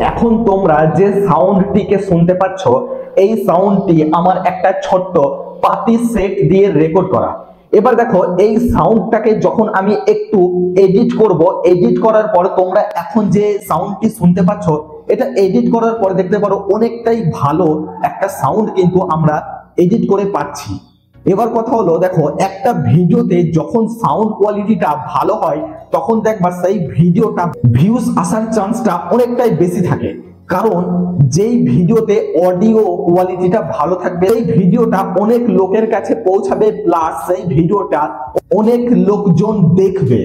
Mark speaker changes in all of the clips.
Speaker 1: এখন তোমরা যে সাউন্ডটিকে শুনতে পাচ্ছ এই সাউন্ডটি আমার একটা ছোট্ট পাতি সেট দিয়ে রেকর্ড করা। এবার দেখো এই সাউন্ডটাকে যখন আমি একটু এডিট করব, এডিট করার পর তোমরা এখন যে সাউন্ডটি শুনতে পাচ্ছ এটা এডিট করার পর দেখতে পারো অনেকটাই ভালো একটা সাউন্ড কিন্তু আমরা এডিট করে পাচ্ছি। এবার কথা হলো দেখো একটা ভিডিওতে যখন সাউন্ড কোয়ালিটিটা ভালো হয় তখন দেখবা সেই ভিডিওটা ভিউজ আসার চান্সটা অনেকটাই বেশি থাকে, কারণ যেই ভিডিওতে অডিও কোয়ালিটিটা ভালো থাকবে এই ভিডিওটা অনেক লোকের কাছে পৌঁছাবে, প্লাস সেই ভিডিওটা অনেক লোকজন দেখবে।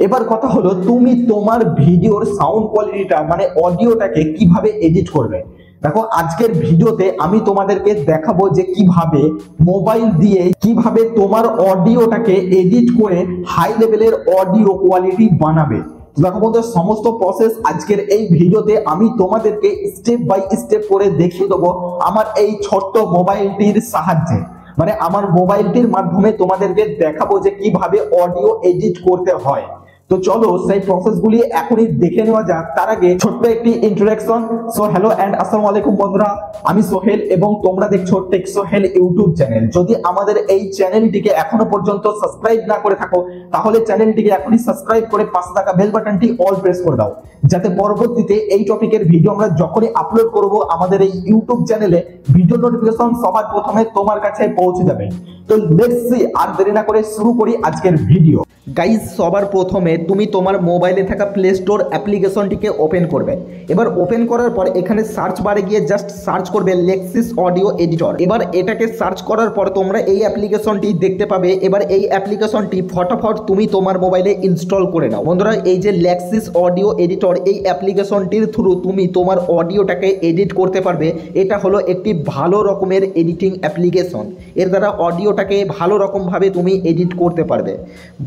Speaker 1: এবার কথা হলো তুমি তোমার ভিডিওর সাউন্ড কোয়ালিটিটা মানে অডিওটাকে কিভাবে এডিট করবে। দেখো আজকের ভিডিওতে আমি তোমাদেরকে দেখাবো যে কিভাবে মোবাইল দিয়ে কিভাবে তোমার অডিওটাকে এডিট করে হাই লেভেলের অডিও কোয়ালিটি বানাবে। দেখো বন্ধু সমস্ত প্রসেস আজকের এই ভিডিওতে আমি তোমাদেরকে স্টেপ বাই স্টেপ করে দেখিয়ে দেবো আমার এই ছোট্ট মোবাইলটির সাহায্যে, মানে আমার মোবাইলটির মাধ্যমে তোমাদেরকে দেখাবো যে কিভাবে অডিও এডিট করতে হয়। তো চলো সেই প্রসেসগুলি এখনই দেখে নেওয়া যাক। তার আগে ছোট্ট একটি ইন্ট্রোডাকশন। সো হ্যালো এন্ড আসসালামু আলাইকুম বন্ধুরা, আমি সোহেল এবং তোমরা দেখছো টেক সোহেল ইউটিউব চ্যানেল। যদি আমাদের এই চ্যানেলটিকে এখনো পর্যন্ত সাবস্ক্রাইব না করে থাকো তাহলে চ্যানেলটিকে এখনই সাবস্ক্রাইব করে পাশে থাকা বেল বাটনটি অল প্রেস করে দাও, যাতে পরবর্তীতে এই টপিকের ভিডিও আমরা যখনই আপলোড করব আমাদের এই ইউটিউব চ্যানেলে ভিডিও নোটিফিকেশন সবার প্রথমে তোমার কাছে পৌঁছে যাবে। তো লেটস সি, আর দেরি না করে শুরু করি আজকের ভিডিও। গাইজ সবার প্রথমে তুমি তোমার মোবাইলে থাকা প্লে স্টোর অ্যাপ্লিকেশনটিকে ওপেন করবে। এবার ওপেন করার পর এখানে সার্চ বারে গিয়ে জাস্ট সার্চ করবে লেক্সিস অডিও এডিটর। এবার এটাকে সার্চ করার পর তোমরা এই অ্যাপ্লিকেশনটি দেখতে পাবে। এবার এই অ্যাপ্লিকেশনটি ফটাফট তুমি তোমার মোবাইলে ইনস্টল করে নাও। বন্ধুরা এই যে লেক্সিস অডিও এডিটর এই অ্যাপ্লিকেশনটির থ্রু তুমি তোমার অডিওটাকে এডিট করতে পারবে। এটা হলো একটি ভালো রকমের এডিটিং অ্যাপ্লিকেশন, এর দ্বারা অডিওটাকে ভালো রকমভাবে তুমি এডিট করতে পারবে।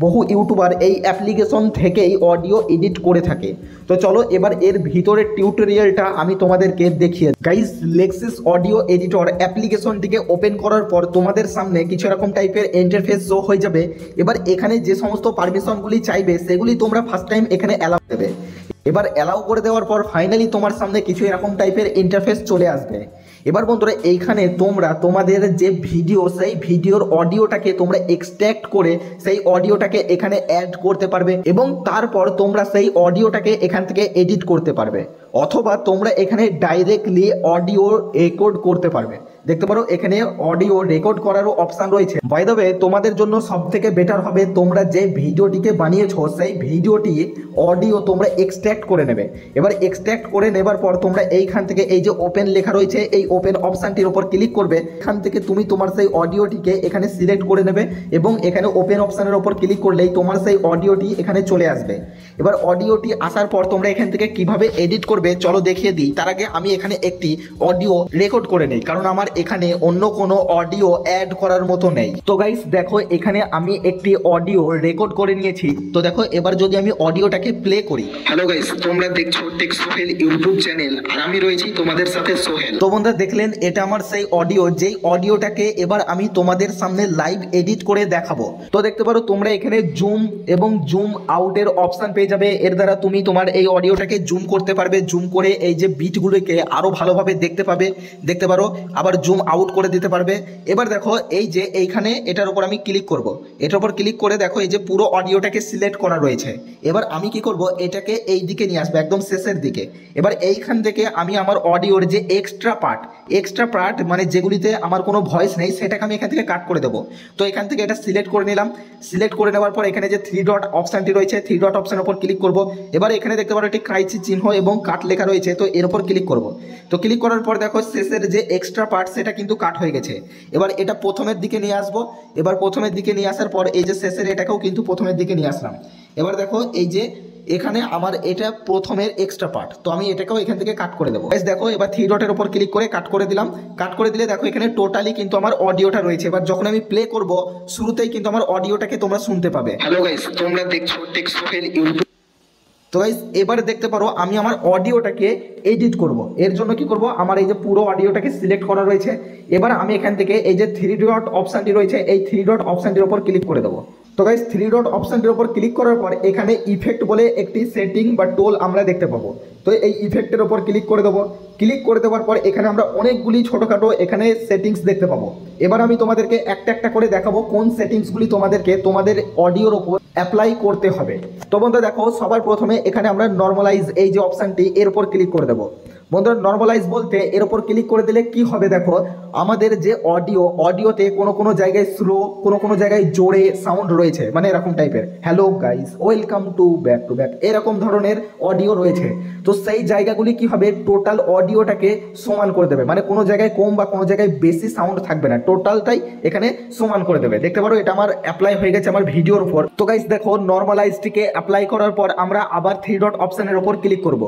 Speaker 1: বহু ইউটিউবার এই অ্যাপ্লিকেশন থেকেই অডিও এডিট করে থাকে। তো চলো এবার এর ভিতরের টিউটোরিয়ালটা আমি তোমাদেরকে দেখিয়ে। গাইস লেক্সিস অডিও এডিটর অ্যাপ্লিকেশনটিকে ওপেন করার পর তোমাদের সামনে কিছু এরকম টাইপের ইন্টারফেস শো হয়ে যাবে। এবার এখানে যে সমস্ত পারমিশনগুলি চাইবে সেগুলি তোমরা ফার্স্ট টাইম এখানে অ্যালাউ দেবে। এবার অ্যালাউ করে দেওয়ার পর ফাইনালি তোমার সামনে কিছু এরকম টাইপের ইন্টারফেস চলে আসবে। এবার বন্ধুরা এইখানে তোমরা তোমাদের যে ভিডিও সেই ভিডিওর অডিওটাকে তোমরা এক্সট্র্যাক্ট করে সেই অডিওটাকে এখানে অ্যাড করতে পারবে এবং তারপর তোমরা সেই অডিওটাকে এখান থেকে এডিট করতে পারবে, অথবা তোমরা এখানে ডাইরেক্টলি অডিও রেকর্ড করতে পারবে। দেখতে পারো এখানে অডিও রেকর্ড করারও অপশান রয়েছে। বাই দ্য ওয়ে তোমাদের জন্য সব থেকে বেটার হবে তোমরা যে ভিডিওটিকে বানিয়েছো সেই ভিডিওটি অডিও তোমরা এক্সট্র্যাক্ট করে নেবে। এবার এক্সট্র্যাক্ট করে নেবার পর তোমরা এইখান থেকে এই যে ওপেন লেখা রয়েছে এই ওপেন অপশানটির উপর ক্লিক করবে। এখান থেকে তুমি তোমার সেই অডিওটিকে এখানে সিলেক্ট করে নেবে এবং এখানে ওপেন অপশানের উপর ক্লিক করলেই তোমার সেই অডিওটি এখানে চলে আসবে। এবার অডিওটি আসার পর তোমরা এখান থেকে কিভাবে এডিট করবে চলো দেখিয়ে দিই। তার আগে আমি এখানে একটি অডিও রেকর্ড করে নেই, কারণ আমার এখানে অন্য কোনো অডিও অ্যাড করার মতো নেই। তো গাইস দেখো এখানে আমি একটি অডিও রেকর্ড করে নিয়েছি। তো দেখো এবার যদি আমি অডিওটাকে প্লে করি। হ্যালো গাইস, তোমরা দেখছো টেক সোহেল ইউটিউব চ্যানেল আর আমি রয়েছি তোমাদের সাথে সোহেল। তো বন্ধুরা দেখলেন এটা আমার সেই অডিও, যেই অডিওটাকে এবার আমি তোমাদের সামনে লাইভ এডিট করে দেখাবো। তো দেখতে পারো তোমরা এখানে জুম এবং জুম আউটের অপশন পেয়ে যাবে। এর দ্বারা তুমি তোমার এই অডিওটাকে জুম করতে পারবে, জুম করে এই যে বিটগুলোকে আরো ভালোভাবে দেখতে পাবে, দেখতে পারো। আবার জুম আউট করে দিতে পারবে। এবার দেখো এই যে এইখানে এটার উপর আমি ক্লিক করব, এটার উপর ক্লিক করে দেখো এই যে পুরো অডিওটাকে সিলেক্ট করা রয়েছে। এবার আমি কি করব, এটাকে এই দিকে নিয়ে আসবো একদম শেষের দিকে। এবার এইখান থেকে আমি আমার অডিওর যে এক্সট্রা পার্ট মানে যেগুলিতে আমার কোনো ভয়েস নেই সেটাকে আমি এখান থেকে কাট করে দেবো। তো এখান থেকে এটা সিলেক্ট করে নিলাম। সিলেক্ট করে নেওয়ার পর এখানে যে থ্রি ডট অপশানটি রয়েছে থ্রি ডট অপশানের উপর ক্লিক করব। এবার এখানে দেখতে পারো একটি ক্রাইচি চিহ্ন এবং কাট লেখা রয়েছে, তো এর উপর ক্লিক করব। তো ক্লিক করার পর দেখো শেষের যে এক্সট্রা পার্ট সেটা কিন্তু কাট হয়ে গেছে। এবার এটা প্রথমের দিকে নিয়ে আসবো। এবার প্রথমের দিকে নিয়ে আসার পর এই যে শেষের এটাকেও কিন্তু প্রথমের দিকে নিয়ে আসলাম। এবার দেখো এই যে এখানে আমার এটা প্রথমের এক্সট্রা পার্ট, তো আমি এটাকেও এখান থেকে কাট করে দেবো। দেখো এবার থ্রি ডটের উপর ক্লিক করে কাট করে দিলাম। কাট করে দিলে দেখো এখানে টোটালি কিন্তু আমার অডিওটা রয়েছে। এবার যখন আমি প্লে করব শুরুতেই কিন্তু আমার অডিওটাকে তোমরা শুনতে পাবে। হ্যালো গাইস, তোমরা দেখছো টেক সোহেল ইউটিউব। তো গাইস এবারে দেখতে পারো আমি আমার অডিওটাকে এডিট করব। এর জন্য কি করব, আমার এই যে পুরো অডিওটাকে সিলেক্ট করা রয়েছে। এবার আমি এখান থেকে এই যে থ্রি ডট অপশানটি রয়েছে এই থ্রি ডট অপশানটির উপর ক্লিক করে দেবো। তো গাইস থ্রি ডট অপশনটির উপর ক্লিক করার পর এখানে ইফেক্ট বলে একটি সেটিং বা টোল আমরা দেখতে পাবো। তো এই ইফেক্টের উপর ক্লিক করে দেবো। ক্লিক করে দেওয়ার পর এখানে আমরা অনেকগুলি ছোটোখাটো এখানে সেটিংস দেখতে পাবো। এবার আমি তোমাদেরকে একটা একটা করে দেখাবো কোন সেটিংসগুলি তোমাদেরকে তোমাদের অডিওর ওপর অ্যাপ্লাই করতে হবে। তো বন্ধুরা দেখো, সবার প্রথমে এখানে আমরা নর্মালাইজ এই যে অপশানটি এর উপর ক্লিক করে দেবো। বন্ধুরা নর্মালাইজ বলতে এর উপর ক্লিক করে দিলে কি হবে দেখো, আমাদের যে অডিওতে কোনো জায়গায় স্লো, কোনো জায়গায় জোরে সাউন্ড রয়েছে, মানে এরকম টাইপের hello guys welcome to back এরকম ধরনের অডিও রয়েছে। তো সেই জায়গাগুলি কি হবে, টোটাল অডিওটাকে সমান করে দেবে, মানে কোনো জায়গায় কম বা কোনো জায়গায় বেশি সাউন্ড থাকবে না, টোটালটাই এখানে সমান করে দেবে। দেখতে পারো এটা আমার অ্যাপ্লাই হয়ে গেছে আমার ভিডিওর উপর। তো গাইস দেখো, নর্মালাইজটিকে অ্যাপ্লাই করার পর আমরা আবার থ্রি ডট অপশানের উপর ক্লিক করব।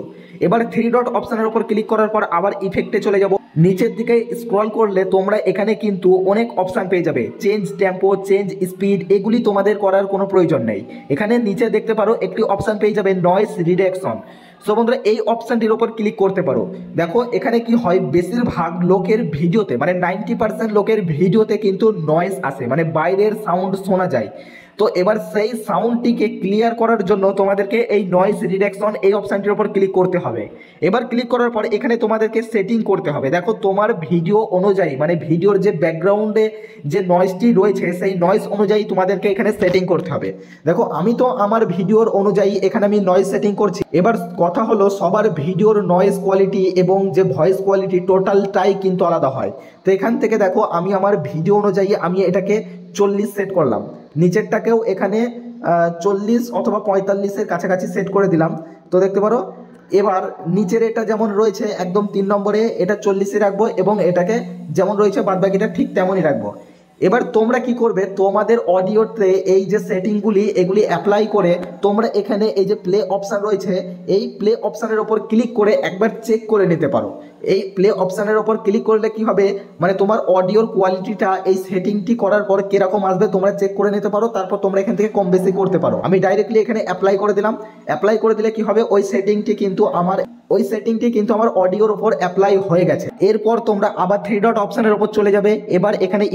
Speaker 1: এবার থ্রি ডট অপশানের উপর ক্লিক করার পর আবার ইফেক্টে চলে যাব। নিচের দিকে স্ক্রল করলে তোমরা এখানে কিন্তু অনেক অপশান পেয়ে যাবে, চেঞ্জ টেম্পো, চেঞ্জ স্পিড, এগুলি তোমাদের করার কোনো প্রয়োজন নেই। এখানে নিচে দেখতে পারো একটি অপশান পেয়ে যাবে নয়েজ রিডাকশন। সো বন্ধুরা এই অপশানটির উপর ক্লিক করতে পারো। দেখো এখানে কি হয়, বেশিরভাগ লোকের ভিডিওতে মানে 90% লোকের ভিডিওতে কিন্তু নয়েজ আসে, মানে বাইরের সাউন্ড শোনা যায়। তো এবার সেই সাউন্ডটিকে ক্লিয়ার করার জন্য তোমাদেরকে এই নয়েজ রিডাকশন এই অপশানটির উপর ক্লিক করতে হবে। এবার ক্লিক করার পর এখানে তোমাদেরকে সেটিং করতে হবে। দেখো তোমার ভিডিও অনুযায়ী, মানে ভিডিওর যে ব্যাকগ্রাউন্ডে যে নয়েজটি রয়েছে সেই নয়েজ অনুযায়ী তোমাদেরকে এখানে সেটিং করতে হবে। দেখো আমি তো আমার ভিডিওর অনুযায়ী এখানে আমি নয়েজ সেটিং করছি। এবার কথা হলো, সবার ভিডিওর নয়েজ কোয়ালিটি এবং যে ভয়েস কোয়ালিটি টোটালটাই কিন্তু আলাদা হয়। তো এখান থেকে দেখো আমি আমার ভিডিও অনুযায়ী আমি এটাকে 40 সেট করলাম, নিচেরটাকেও এখানে 40 অথবা 45-এর কাছাকাছি সেট করে দিলাম। তো দেখতে পারো এবার নিচের এটা যেমন রয়েছে একদম 3 নম্বরে, এটা 40-এ রাখবো এবং এটাকে যেমন রয়েছে বাদবাকিটা ঠিক তেমনই রাখবো। এবার তোমরা কি করবে, তোমাদের অডিওতে এই যে সেটিংগুলি এগুলি অ্যাপ্লাই করে তোমরা এখানে এই যে প্লে অপশান রয়েছে এই প্লে অপশানের ওপর ক্লিক করে একবার চেক করে নিতে পারো। এই প্লে অপশানের ওপর ক্লিক করলে কি হবে, মানে তোমার অডিওর কোয়ালিটিটা এই সেটিংটি করার পর কিরকম আসবে তোমরা চেক করে নিতে পারো। তারপর তোমরা এখান থেকে কম বেশি করতে পারো। আমি ডাইরেক্টলি এখানে অ্যাপ্লাই করে দিলাম। অ্যাপ্লাই করে দিলে কি হবে, ওই সেটিংটি কিন্তু আমার অডিওর উপর অ্যাপ্লাই হয়ে গেছে। এরপর তোমরা আবার থ্রি ডট অপশানের উপর চলে যাবে। এবার এখানে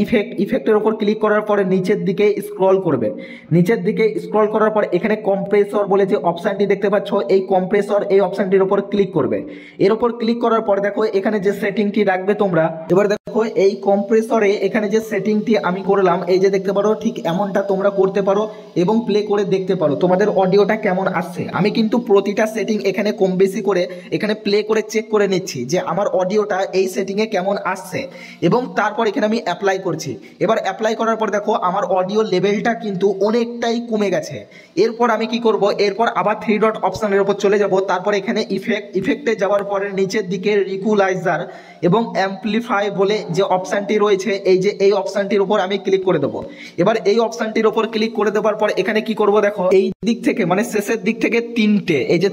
Speaker 1: ইফেক্টের উপর ক্লিক করার পরে নিচের দিকে স্ক্রল করবে। নিচের দিকে স্ক্রল করার পর এখানে কম্প্রেসর বলে যে অপশানটি দেখতে পাচ্ছ, এই কম্প্রেসর এই অপশানটির উপর ক্লিক করবে। এর উপর ক্লিক করার পর দেখো এখানে যে সেটিংটি রাখবে তোমরা, এবার দেখো এই কম্প্রেসরে এখানে যে সেটিংটি আমি করলাম এই যে দেখতে পারো ঠিক এমনটা তোমরা করতে পারো এবং প্লে করে দেখতে পারো তোমাদের অডিওটা কেমন আসছে। আমি কিন্তু প্রতিটা সেটিং এখানে কম বেশি করে এখানে প্লে করে চেক করে নিচ্ছি যে আমার অডিওটা এই সেটিংয়ে কেমন আসছে এবং তারপর এখানে আমি অ্যাপ্লাই করছি। এবার অ্যাপ্লাই করার পর দেখো আমার অডিও লেভেলটা কিন্তু অনেকটাই কমে গেছে। এরপর আমি কি করব, এরপর আবার থ্রি ডট অপশানের উপর চলে যাব। তারপর এখানে ইফেক্টে যাওয়ার পরে নিচের দিকে ইকুয়ালাইজার এবং অ্যাম্পলিফাই বলে যে অপশানটি রয়েছে এই অপশানটির উপর আমি ক্লিক করে দেবো। এবার এই অপশানটির উপর ক্লিক করে দেওয়ার পর এখানে কি করব দেখো, এই দিক থেকে মানে শেষের দিক থেকে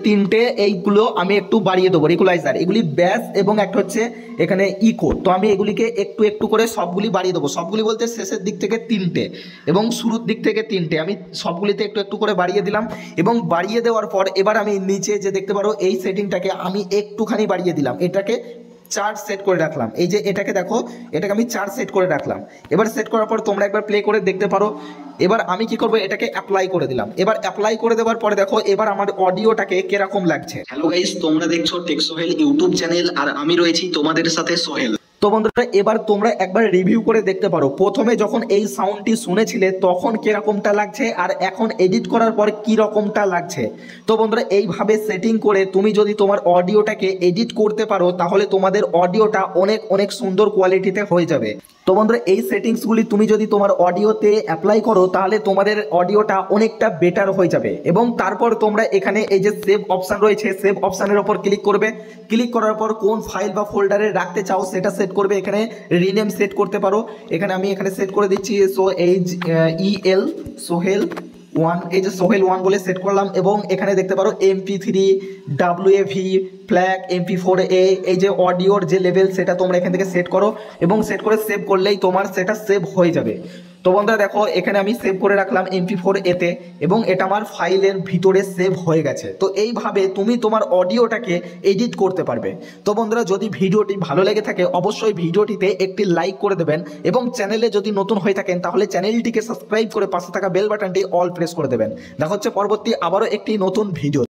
Speaker 1: তিনটে এইগুলো আমি একটু বাড়িয়ে দেবো ইকুয়ালাইজার, এগুলি ব্যাস এবং একটা হচ্ছে এখানে ইকো। তো আমি এগুলিকে একটু একটু করে সবগুলি বাড়িয়ে দেবো। সবগুলি বলতে শেষের দিক থেকে 3টে এবং শুরুর দিক থেকে 3টে, আমি সবগুলিতে একটু একটু করে বাড়িয়ে দিলাম। এবং বাড়িয়ে দেওয়ার পর এবার আমি নিচে যে দেখতে পারো এই সেটিংটাকে আমি একটুখানি বাড়িয়ে দিলাম, এটাকে 4 সেট করে রাখলাম। এই যে এটাকে দেখো, এটাকে আমি 4 সেট করে রাখলাম। এবার সেট করার পর তোমরা একবার প্লে করে দেখতে পারো। এবার আমি কি করব, এটাকে অ্যাপ্লাই করে দিলাম। এবার অ্যাপ্লাই করে দেওয়ার পরে দেখো এবার আমার অডিওটাকে কিরকম লাগছে।
Speaker 2: হ্যালো গাইস, তোমরা দেখছো টেক সোহেল ইউটিউব চ্যানেল আর আমি রয়েছি তোমাদের সাথে সোহেল।
Speaker 1: তো বন্ধুরা এবার তোমরা একবার রিভিউ করে দেখতে পারো, প্রথমে যখন এই সাউন্ডটি শুনেছিলে তখন কিরকমটা লাগছে আর এখন এডিট করার পর কি রকমটা লাগছে। তো বন্ধুরা এইভাবে সেটিং করে তুমি যদি তোমার অডিওটাকে এডিট করতে পারো তাহলে তোমাদের অডিওটা অনেক অনেক সুন্দর কোয়ালিটিতে হয়ে যাবে। তো বন্ধুরা এই সেটিংসগুলি তুমি যদি তোমার অডিওতে অ্যাপ্লাই করো তাহলে তোমাদের অডিওটা অনেকটা বেটার হয়ে যাবে। এবং তারপর তোমরা এখানে এই যে সেভ অপশান রয়েছে সেভ অপশানের ওপর ক্লিক করবে। ক্লিক করার পর কোন ফাইল বা ফোল্ডারে রাখতে চাও সেটা সেট করবে। এখানে রিনেম সেট করতে পারো। আমি এখানে সেট করে দিচ্ছি সোহেল 1, এই যে সোহেল 1 বলে সেট করলাম। এবং এখানে দেখতে পারো MP3 WAV ফ্ল্যাগ MP4A এই যে অডিওর যে লেভেল সেটা তোমরা এখান থেকে সেট করো এবং সেট করে সেভ করলেই তোমার সেটা সেভ হয়ে যাবে। তো বন্ধুরা দেখো এখানে আমি সেভ করে রাখলাম MP4 এতে এবং এটা আমার ফাইলের ভিতরে সেভ হয়ে গেছে। তো এইভাবে তুমি তোমার অডিওটাকে এডিট করতে পারবে। তো বন্ধুরা যদি ভিডিওটি ভালো লেগে থাকে অবশ্যই ভিডিওটিতে একটি লাইক করে দেবেন এবং চ্যানেলে যদি নতুন হয়ে থাকেন তাহলে চ্যানেলটিকে সাবস্ক্রাইব করে পাশে থাকা বেল বাটনটি অল প্রেস করে দেবেন। দেখা হচ্ছে পরবর্তী আবারও একটি নতুন ভিডিও।